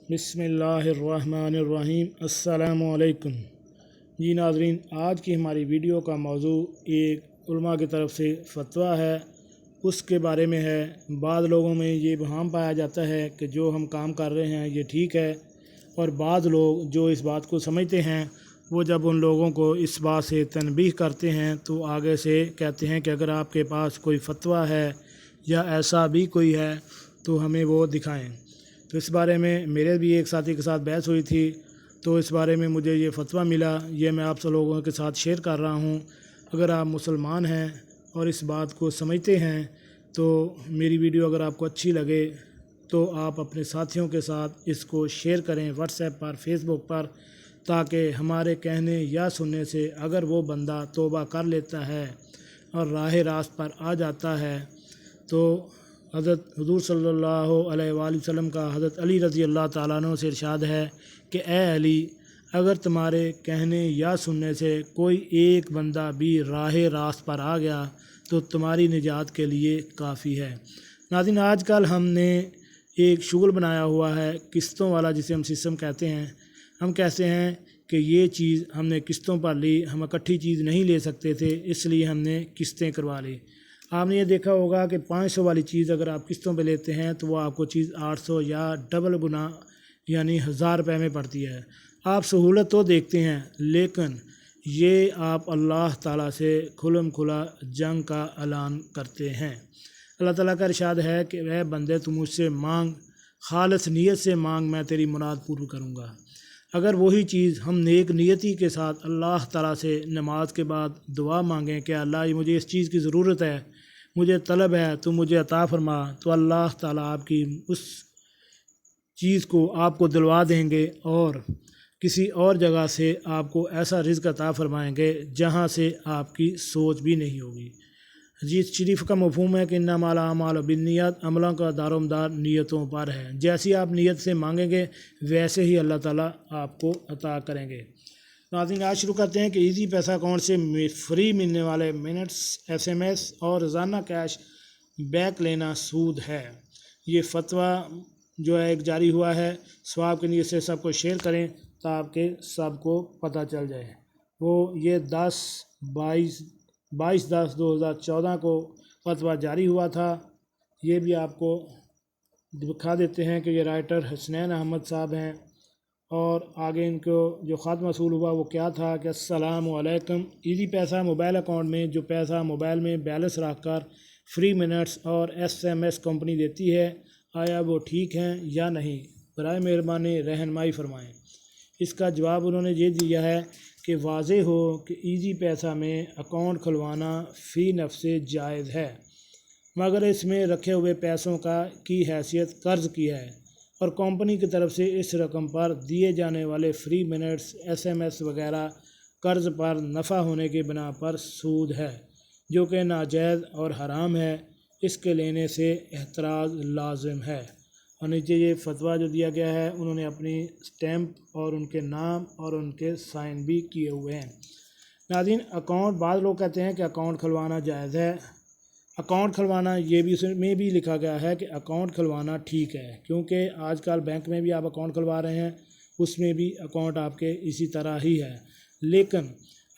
بسم اللہ الرحمن الرحیم۔ السلام علیکم۔ جی ناظرین، آج کی ہماری ویڈیو کا موضوع ایک علماء کی طرف سے فتویٰ ہے، اس کے بارے میں ہے۔ بعض لوگوں میں یہ ابہام پایا جاتا ہے کہ جو ہم کام کر رہے ہیں یہ ٹھیک ہے، اور بعض لوگ جو اس بات کو سمجھتے ہیں وہ جب ان لوگوں کو اس بات سے تنبیہ کرتے ہیں تو آگے سے کہتے ہیں کہ اگر آپ کے پاس کوئی فتویٰ ہے یا ایسا بھی کوئی ہے تو ہمیں وہ دکھائیں۔ تو اس بارے میں میرے بھی ایک ساتھی کے ساتھ بحث ہوئی تھی، تو اس بارے میں مجھے یہ فتویٰ ملا، یہ میں آپ سب لوگوں کے ساتھ شیئر کر رہا ہوں۔ اگر آپ مسلمان ہیں اور اس بات کو سمجھتے ہیں تو میری ویڈیو اگر آپ کو اچھی لگے تو آپ اپنے ساتھیوں کے ساتھ اس کو شیئر کریں، واٹس ایپ پر، فیس بک پر، تاکہ ہمارے کہنے یا سننے سے اگر وہ بندہ توبہ کر لیتا ہے اور راہ راست پر آ جاتا ہے تو حضرت حضور صلی اللہ علیہ وآلہ وسلم کا حضرت علی رضی اللہ تعالیٰ عنہ سے ارشاد ہے کہ اے علی، اگر تمہارے کہنے یا سننے سے کوئی ایک بندہ بھی راہ راست پر آ گیا تو تمہاری نجات کے لیے کافی ہے۔ ناظرین، آج کل ہم نے ایک شغل بنایا ہوا ہے قسطوں والا، جسے ہم سسٹم کہتے ہیں۔ ہم کہتے ہیں کہ یہ چیز ہم نے قسطوں پر لی، ہم اکٹھی چیز نہیں لے سکتے تھے، اس لیے ہم نے قسطیں کروا لی۔ آپ نے یہ دیکھا ہوگا کہ 500 والی چیز اگر آپ قسطوں پہ لیتے ہیں تو وہ آپ کو چیز 800 یا ڈبل گنا یعنی 1000 روپے میں پڑتی ہے۔ آپ سہولت تو دیکھتے ہیں، لیکن یہ آپ اللہ تعالیٰ سے کھلم کھلا جنگ کا اعلان کرتے ہیں۔ اللہ تعالیٰ کا ارشاد ہے کہ اے بندے، تو مجھ سے مانگ، خالص نیت سے مانگ، میں تیری مراد پورا کروں گا۔ اگر وہی چیز ہم نیک نیتی کے ساتھ اللہ تعالیٰ سے نماز کے بعد دعا مانگیں کہ اللہ مجھے اس چیز کی ضرورت ہے، مجھے طلب ہے، تو مجھے عطا فرما، تو اللہ تعالیٰ آپ کی اس چیز کو آپ کو دلوا دیں گے، اور کسی اور جگہ سے آپ کو ایسا رزق عطا فرمائیں گے جہاں سے آپ کی سوچ بھی نہیں ہوگی۔ حدیث شریف کا مفہوم ہے کہ انما الاعمال بالنیات، عملوں کا دار و مدار نیتوں پر ہے۔ جیسی آپ نیت سے مانگیں گے ویسے ہی اللہ تعالیٰ آپ کو عطا کریں گے۔ ناظرین، آج شروع کرتے ہیں کہ ایزی پیسہ اکاؤنٹ سے فری ملنے والے منٹس، ایس ایم ایس اور روزانہ کیش بیک لینا سود ہے۔ یہ فتویٰ جو ہے ایک جاری ہوا ہے، ثواب کی نیت سے سب کو شیئر کریں تاکہ سب کو پتہ چل جائے۔ وہ یہ 22/10/2014 کو فتویٰ جاری ہوا تھا۔ یہ بھی آپ کو دکھا دیتے ہیں کہ یہ رائٹر حسنین احمد صاحب ہیں، اور آگے ان کو جو خط موصول ہوا وہ کیا تھا کہ السلام علیکم، ایزی پیسہ موبائل اکاؤنٹ میں جو پیسہ موبائل میں بیلنس رکھ کر فری منٹس اور ایس ایم ایس کمپنی دیتی ہے، آیا وہ ٹھیک ہیں یا نہیں؟ برائے مہربانی رہنمائی فرمائیں۔ اس کا جواب انہوں نے یہ دیا ہے کہ واضح ہو کہ ایزی پیسہ میں اکاؤنٹ کھلوانا فی نفس جائز ہے، مگر اس میں رکھے ہوئے پیسوں کی حیثیت قرض کی ہے، اور کمپنی کی طرف سے اس رقم پر دیے جانے والے free minutes, S M S وغیرہ قرض پر نفع ہونے کی بنا پر سود ہے، جو کہ ناجائز اور حرام ہے۔ اس کے لینے سے احتراز لازم ہے۔ اور نیچے یہ فتویٰ جو دیا گیا ہے انہوں نے اپنی سٹیمپ اور ان کے نام اور ان کے سائن بھی کیے ہوئے ہیں۔ ناظرین، اکاؤنٹ، بعض لوگ کہتے ہیں کہ اکاؤنٹ کھلوانا جائز ہے۔ اکاؤنٹ کھلوانا، یہ بھی اس میں بھی لکھا گیا ہے کہ اکاؤنٹ کھلوانا ٹھیک ہے، کیونکہ آج کل بینک میں بھی آپ اکاؤنٹ کھلوا رہے ہیں، اس میں بھی اکاؤنٹ آپ کے اسی طرح ہی ہے۔ لیکن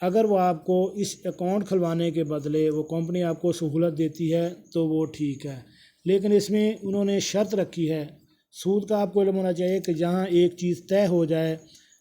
اگر وہ آپ کو اس اکاؤنٹ کھلوانے کے بدلے وہ کمپنی آپ کو سہولت دیتی ہے تو وہ ٹھیک ہے، لیکن اس میں انہوں نے شرط رکھی ہے۔ سود کا آپ کو علم ہونا چاہیے کہ جہاں ایک چیز طے ہو جائے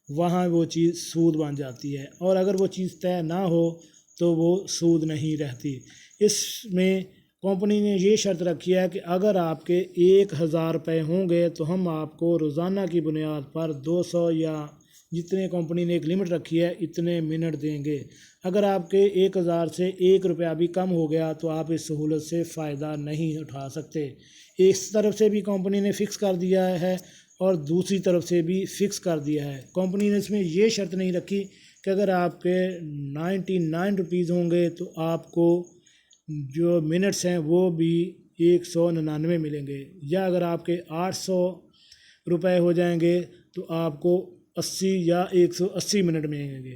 وہاں وہ چیز سود بن جاتی ہے، اور اگر وہ چیز طے نہ ہو تو وہ سود نہیں رہتی۔ اس میں کمپنی نے یہ شرط رکھی ہے کہ اگر آپ کے 1000 روپے ہوں گے تو ہم آپ کو روزانہ کی بنیاد پر 200 یا جتنے کمپنی نے ایک لمٹ رکھی ہے اتنے منٹ دیں گے۔ اگر آپ کے 1000 سے 1 روپیہ بھی کم ہو گیا تو آپ اس سہولت سے فائدہ نہیں اٹھا سکتے۔ اس طرف سے بھی کمپنی نے فکس کر دیا ہے اور دوسری طرف سے بھی فکس کر دیا ہے۔ کمپنی نے اس میں یہ شرط نہیں رکھی کہ اگر آپ کے 99 روپیز ہوں گے تو آپ کو جو منٹس ہیں وہ بھی 199 ملیں گے، یا اگر آپ کے 800 روپے ہو جائیں گے تو آپ کو 80 یا 180 منٹ ملیں گے۔